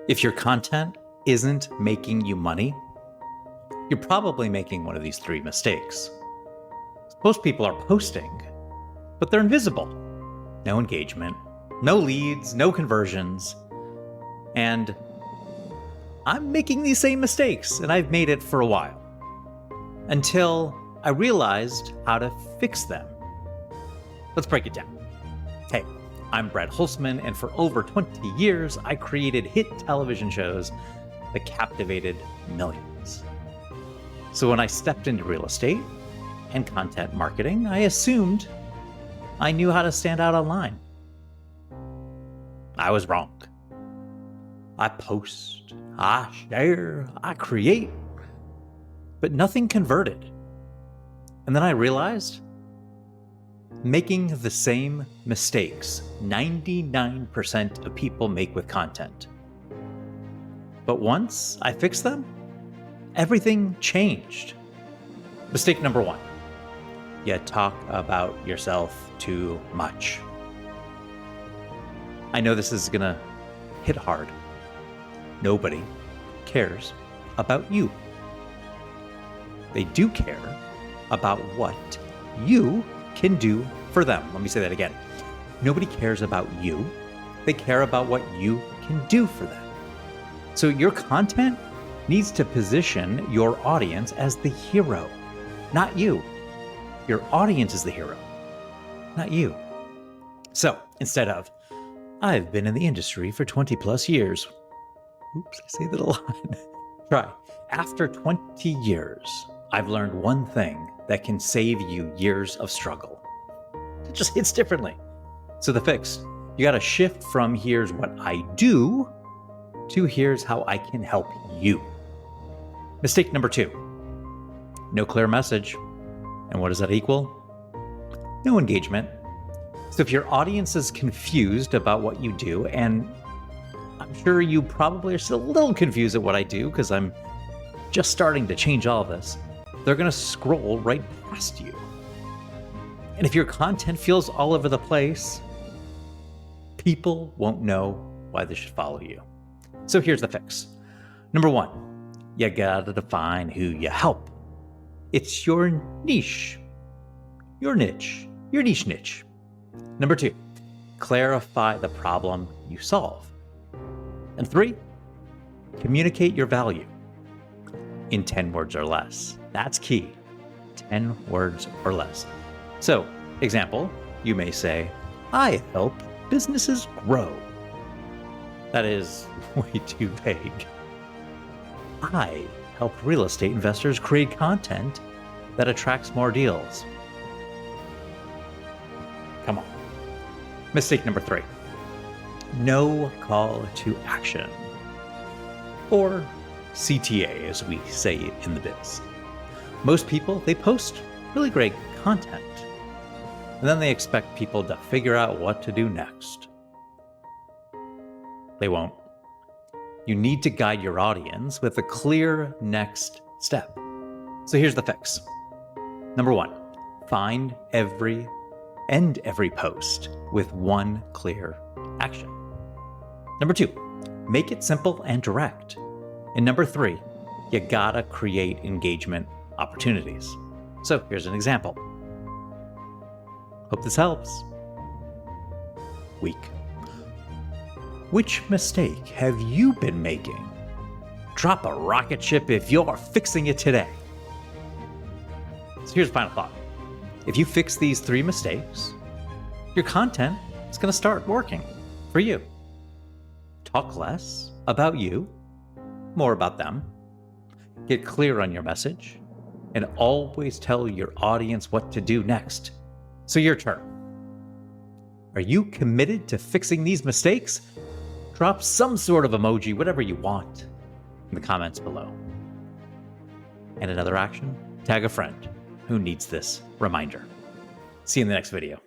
If your content isn't making you money, you're probably making one of these three mistakes. Most people are posting, but they're invisible. No engagement, no leads, no conversions. And I'm making these same mistakes, and I've made it for a while. Until I realized how to fix them. Let's break it down. Hey, I'm Brad Holzman, and for over 20 years, I created hit television shows that captivated millions. So when I stepped into real estate and content marketing, I assumed I knew how to stand out online. I was wrong. I post, I share, I create, but nothing converted. And then I realized making the same mistakes 99% of people make with content. But once I fixed them, everything changed. Mistake number one, you talk about yourself too much. I know this is gonna hit hard. Nobody cares about you. They do care about what you can do for them. Let me say that again. Nobody cares about you. They care about what you can do for them. So your content needs to position your audience as the hero, not you. Your audience is the hero, not you. So instead of, I've been in the industry for 20 plus years. Oops, I say that a lot. Try, after 20 years, I've learned one thing that can save you years of struggle. It just hits differently. So the fix, you got to shift from here's what I do to here's how I can help you. Mistake number two, no clear message. And what does that equal? No engagement. So if your audience is confused about what you do, and I'm sure you probably are still a little confused at what I do because I'm just starting to change all of this, they're going to scroll right past you. And if your content feels all over the place, people won't know why they should follow you. So here's the fix. Number one, you gotta define who you help. It's your niche, your niche, your niche. Number two, clarify the problem you solve. And three, communicate your value in 10 words or less. That's key, 10 words or less. So, example, you may say, I help businesses grow. That is way too vague. I help real estate investors create content that attracts more deals. Come on. Mistake number three, no call to action. Or CTA, as we say in the biz. Most people, they post really great content, and then they expect people to figure out what to do next. They won't. You need to guide your audience with a clear next step. So here's the fix. Number one, find every post with one clear action. Number two, make it simple and direct. And number three, you gotta create engagement opportunities. So here's an example. Hope this helps. Week. Which mistake have you been making? Drop a rocket ship if you're fixing it today. So here's the final thought. If you fix these three mistakes, your content is going to start working for you. Talk less about you, more about them. Get clear on your message, and always tell your audience what to do next. So your turn. Are you committed to fixing these mistakes? Drop some sort of emoji, whatever you want, in the comments below. And another action, tag a friend who needs this reminder. See you in the next video.